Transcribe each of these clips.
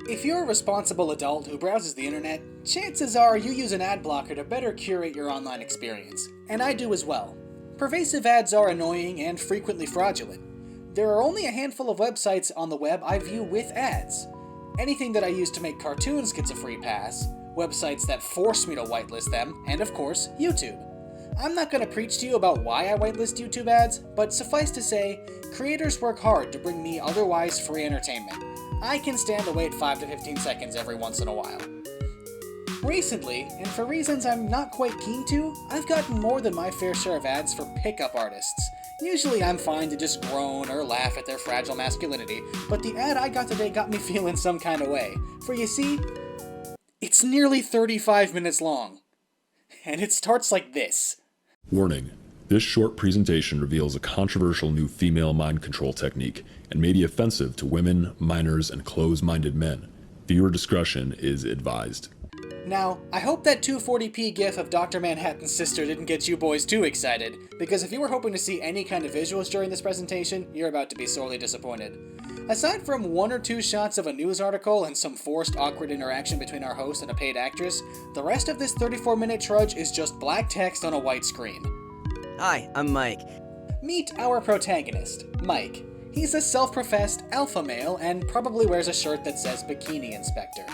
If you're a responsible adult who browses the internet, chances are you use an ad blocker to better curate your online experience, and I do as well. Pervasive ads are annoying and frequently fraudulent. There are only a handful of websites on the web I view with ads. Anything that I use to make cartoons gets a free pass, websites that force me to whitelist them, and of course, YouTube. I'm not going to preach to you about why I whitelist YouTube ads, but suffice to say, creators work hard to bring me otherwise free entertainment. I can stand to wait 5 to 15 seconds every once in a while. Recently, and for reasons I'm not quite keen to, I've gotten more than my fair share of ads for pickup artists. Usually I'm fine to just groan or laugh at their fragile masculinity, but the ad I got today got me feeling some kind of way. For you see, it's nearly 35 minutes long. And it starts like this. Warning. This short presentation reveals a controversial new female mind control technique and may be offensive to women, minors, and closed-minded men. Viewer discretion is advised. Now, I hope that 240p gif of Dr. Manhattan's sister didn't get you boys too excited, because if you were hoping to see any kind of visuals during this presentation, you're about to be sorely disappointed. Aside from 1 or 2 shots of a news article and some forced awkward interaction between our host and a paid actress, the rest of this 34-minute trudge is just black text on a white screen. Hi, I'm Mike. Meet our protagonist, Mike. He's a self-professed alpha male and probably wears a shirt that says Bikini Inspector.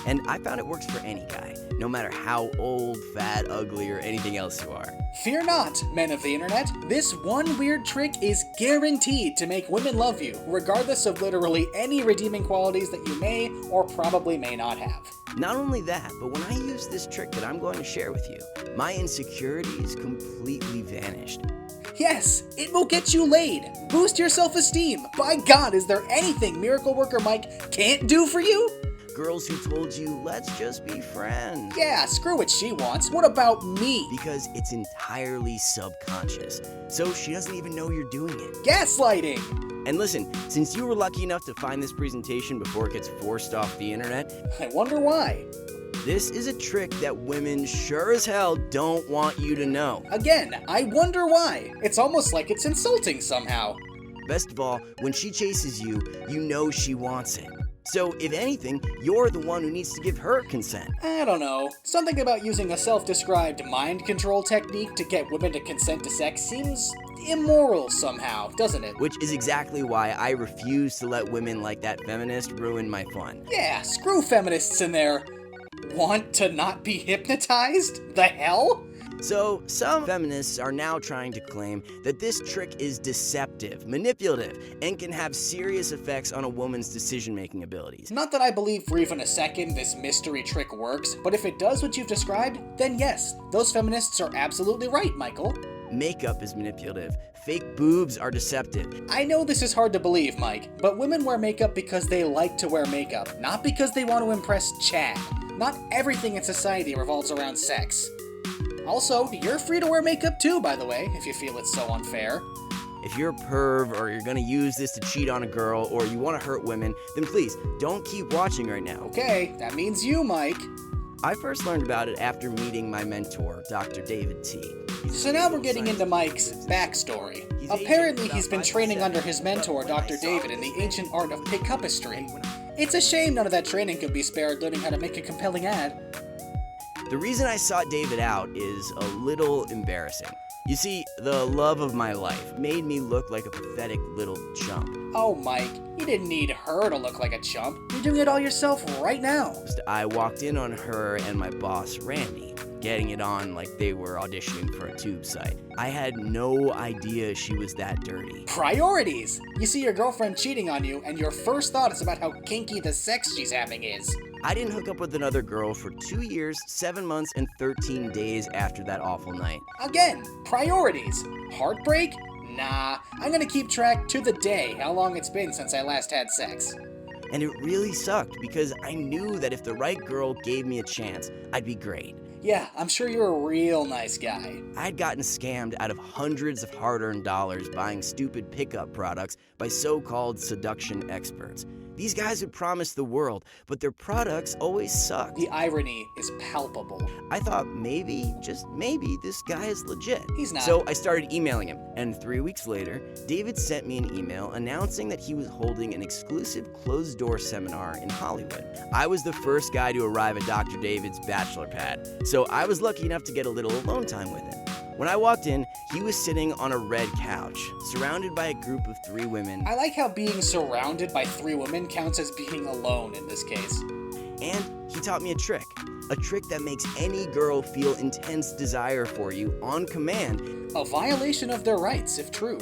And I found it works for any guy, no matter how old, fat, ugly, or anything else you are. Fear not, men of the internet. This one weird trick is guaranteed to make women love you, regardless of literally any redeeming qualities that you may or probably may not have. Not only that, but when I use this trick that I'm going to share with you, my insecurities completely vanished. Yes, it will get you laid. Boost your self-esteem. By God, is there anything Miracle Worker Mike can't do for you? Girls who told you, let's just be friends. Yeah, screw what she wants. What about me? Because it's entirely subconscious, so she doesn't even know you're doing it. Gaslighting! And listen, since you were lucky enough to find this presentation before it gets forced off the internet, I wonder why. This is a trick that women sure as hell don't want you to know. Again, I wonder why. It's almost like it's insulting somehow. Best of all, when she chases you, you know she wants it. So, if anything, you're the one who needs to give her consent. I don't know. Something about using a self-described mind control technique to get women to consent to sex seems immoral somehow, doesn't it? Which is exactly why I refuse to let women like that feminist ruin my fun. Yeah, screw feminists in there. Want to not be hypnotized? The hell? So, some feminists are now trying to claim that this trick is deceptive, manipulative, and can have serious effects on a woman's decision-making abilities. Not that I believe for even a second this mystery trick works, but if it does what you've described, then yes, those feminists are absolutely right, Michael. Makeup is manipulative. Fake boobs are deceptive. I know this is hard to believe, Mike, but women wear makeup because they like to wear makeup, not because they want to impress Chad. Not everything in society revolves around sex. Also, you're free to wear makeup too, by the way, if you feel it's so unfair. If you're a perv, or you're gonna use this to cheat on a girl, or you wanna hurt women, then please, don't keep watching right now. Okay, that means you, Mike. I first learned about it after meeting my mentor, Dr. David T. So now we're getting into Mike's backstory. Apparently he's been training under his mentor, Dr. David, in the ancient art of pickupistry. It's a shame none of that training could be spared learning how to make a compelling ad. The reason I sought David out is a little embarrassing. You see, the love of my life made me look like a pathetic little chump. Oh, Mike, you didn't need her to look like a chump. You're doing it all yourself right now. I walked in on her and my boss, Randy, getting it on like they were auditioning for a tube site. I had no idea she was that dirty. Priorities! You see your girlfriend cheating on you, and your first thought is about how kinky the sex she's having is. I didn't hook up with another girl for 2 years, 7 months, and 13 days after that awful night. Again, priorities. Heartbreak? Nah, I'm gonna keep track to the day how long it's been since I last had sex. And it really sucked because I knew that if the right girl gave me a chance, I'd be great. Yeah, I'm sure you're a real nice guy. I'd gotten scammed out of hundreds of hard-earned dollars buying stupid pickup products by so-called seduction experts. These guys would promise the world, but their products always sucked. The irony is palpable. I thought maybe, just maybe, this guy is legit. He's not. So I started emailing him, and 3 weeks later, David sent me an email announcing that he was holding an exclusive closed-door seminar in Hollywood. I was the first guy to arrive at Dr. David's bachelor pad, so I was lucky enough to get a little alone time with him. When I walked in, he was sitting on a red couch, surrounded by a group of 3 women. I like how being surrounded by 3 women counts as being alone in this case. And he taught me a trick that makes any girl feel intense desire for you on command. A violation of their rights, if true.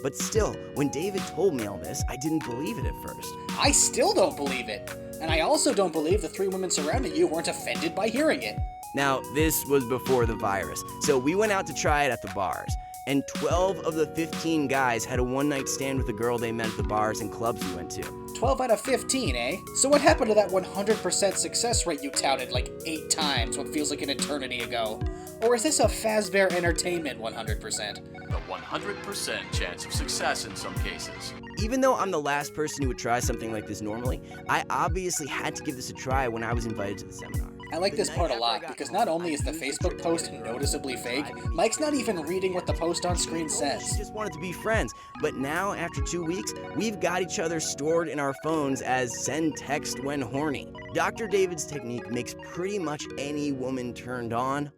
But still, when David told me all this, I didn't believe it at first. I still don't believe it. And I also don't believe the 3 women surrounding you weren't offended by hearing it. Now, this was before the virus, so we went out to try it at the bars. And 12 of the 15 guys had a one-night stand with a girl they met at the bars and clubs we went to. 12 out of 15, eh? So what happened to that 100% success rate you touted like 8 times what feels like an eternity ago? Or is this a Fazbear Entertainment 100%? The 100% chance of success in some cases. Even though I'm the last person who would try something like this normally, I obviously had to give this a try when I was invited to the seminar. I like this part a lot because not only is the Facebook post noticeably fake, Mike's not even reading what the post on screen She says. just wanted to be friends, but now, after 2 weeks, we've got each other stored in our phones as send text when horny. Dr. David's technique makes pretty much any woman turned on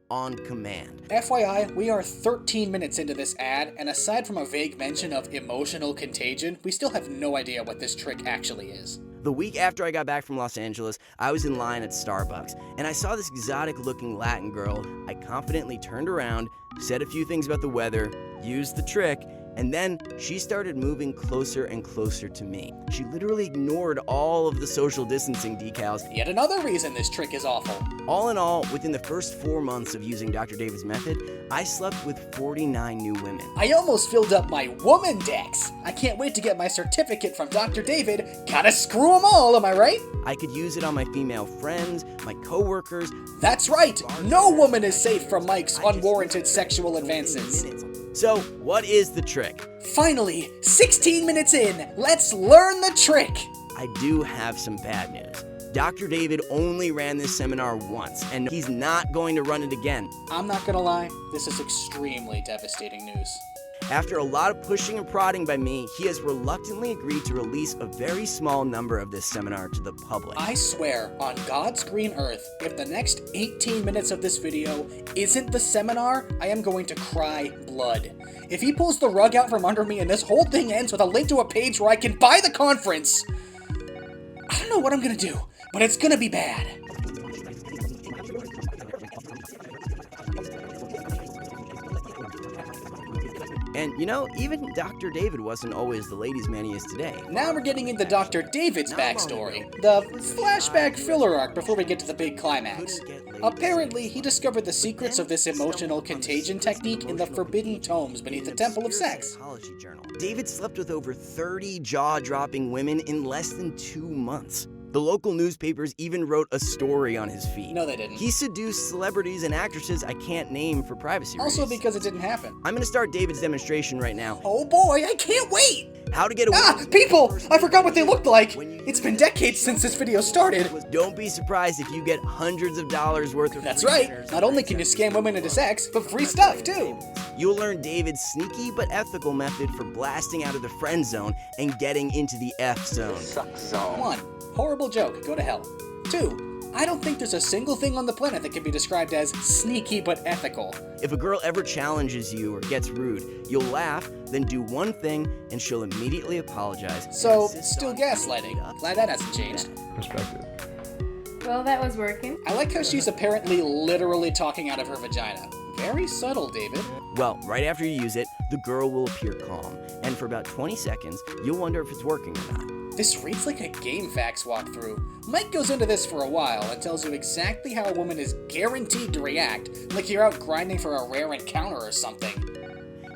command. FYI, we are 13 minutes into this ad, and aside from a vague mention of emotional contagion, we still have no idea what this trick actually is. The week after I got back from Los Angeles, I was in line at Starbucks, and I saw this exotic-looking Latin girl. I confidently turned around, said a few things about the weather, used the trick, and then she started moving closer and closer to me. She literally ignored all of the social distancing decals. Yet another reason this trick is awful. All in all, within the first 4 months of using Dr. David's method, I slept with 49 new women. I almost filled up my woman dex. I can't wait to get my certificate from Dr. David. Gotta screw them all, am I right? I could use it on my female friends, my coworkers. That's right. No woman is safe from Mike's unwarranted sexual advances. So, what is the trick? Finally, 16 minutes in, let's learn the trick. I do have some bad news. Dr. David only ran this seminar once, and he's not going to run it again. I'm not gonna lie, this is extremely devastating news. After a lot of pushing and prodding by me, he has reluctantly agreed to release a very small number of this seminar to the public. I swear, on God's green earth, if the next 18 minutes of this video isn't the seminar, I am going to cry blood. If he pulls the rug out from under me and this whole thing ends with a link to a page where I can buy the conference, I don't know what I'm gonna do, but it's gonna be bad. And you know, even Dr. David wasn't always the ladies' man he is today. Now we're getting into Dr. David's backstory, the flashback filler arc before we get to the big climax. Apparently, he discovered the secrets of this emotional contagion technique in the forbidden tomes beneath the Temple of Sex. David slept with over 30 jaw-dropping women in less than 2 months. The local newspapers even wrote a story on his feed. No, they didn't. He seduced celebrities and actresses I can't name for privacy reasons. Also because it didn't happen. I'm gonna start David's demonstration right now. Oh boy, I can't wait! How to get away. People! I forgot what they looked like! It's been decades since this video started. Don't be surprised if you get hundreds of dollars worth of That's free right. dinners. Not only can you scam women into sex, but free stuff too. You'll learn David's sneaky but ethical method for blasting out of the friend zone and getting into the F zone. 1. Horrible joke. Go to hell. 2. I don't think there's a single thing on the planet that can be described as sneaky but ethical. If a girl ever challenges you or gets rude, you'll laugh, then do one thing, and she'll immediately apologize. So, still gaslighting. Glad that hasn't changed. Perspective. Well, that was working. I like how she's apparently literally talking out of her vagina. Very subtle, David. Well, right after you use it, the girl will appear calm, and for about 20 seconds, you'll wonder if it's working or not. This reads like a game facts walkthrough. Mike goes into this for a while and tells you exactly how a woman is guaranteed to react, like you're out grinding for a rare encounter or something.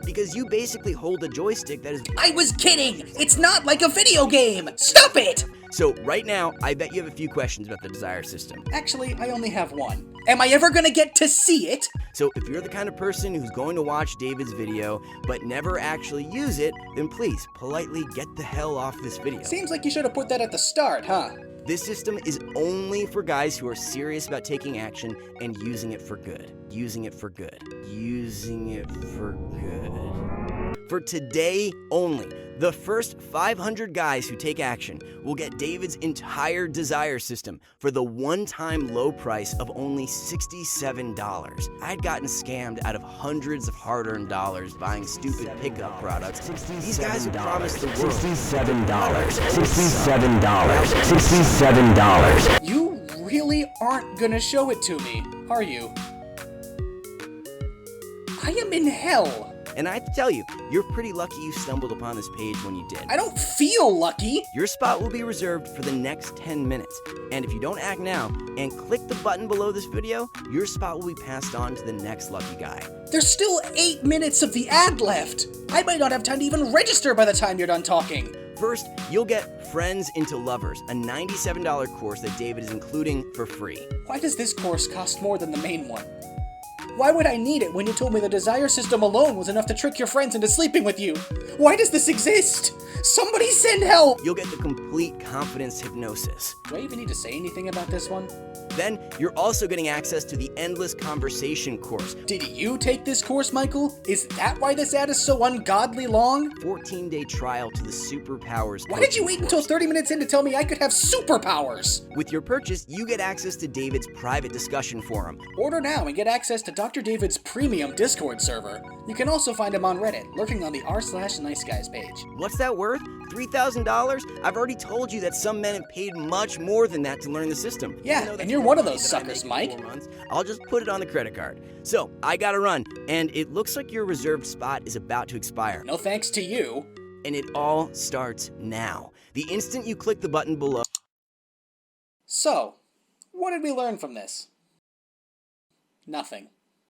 Because you basically hold a joystick that is... I was kidding! It's not like a video game! Stop it! So right now, I bet you have a few questions about the Desire system. Actually, I only have one. Am I ever gonna get to see it? So if you're the kind of person who's going to watch David's video but never actually use it, then please politely get the hell off this video. Seems like you should have put that at the start, huh? This system is only for guys who are serious about taking action and using it for good. Using it for good. Using it for good. For today only, the first 500 guys who take action will get David's entire Desire system for the one-time low price of only $67. I'd gotten scammed out of hundreds of hard-earned dollars buying stupid pickup products. These guys have promised the world. $67. $67. $67. You really aren't gonna show it to me, are you? I am in hell. And I have to tell you, you're pretty lucky you stumbled upon this page when you did. I don't feel lucky. Your spot will be reserved for the next 10 minutes. And if you don't act now and click the button below this video, your spot will be passed on to the next lucky guy. There's still 8 minutes of the ad left. I might not have time to even register by the time you're done talking. First, you'll get Friends into Lovers, a $97 course that David is including for free. Why does this course cost more than the main one? Why would I need it when you told me the Desire system alone was enough to trick your friends into sleeping with you? Why does this exist? Somebody send help! You'll get the complete confidence hypnosis. Do I even need to say anything about this one? Then, you're also getting access to the Endless Conversation course. Did you take this course, Michael? Is that why this ad is so ungodly long? 14-day trial to the Superpowers. Why did you wait coaching until course. 30 minutes in to tell me I could have superpowers? With your purchase, you get access to David's private discussion forum. Order now and get access to Dr. David's premium Discord server. You can also find him on Reddit, lurking on the r/niceguys page. What's that worth? $3,000? I've already told you that some men have paid much more than that to learn the system. Yeah, Even though and that's you're more one of money those than I suckers, make in Mike. 4 months, I'll just put it on the credit card. So, I gotta run, and it looks like your reserved spot is about to expire. No thanks to you. And it all starts now. The instant you click the button below. So, what did we learn from this? Nothing.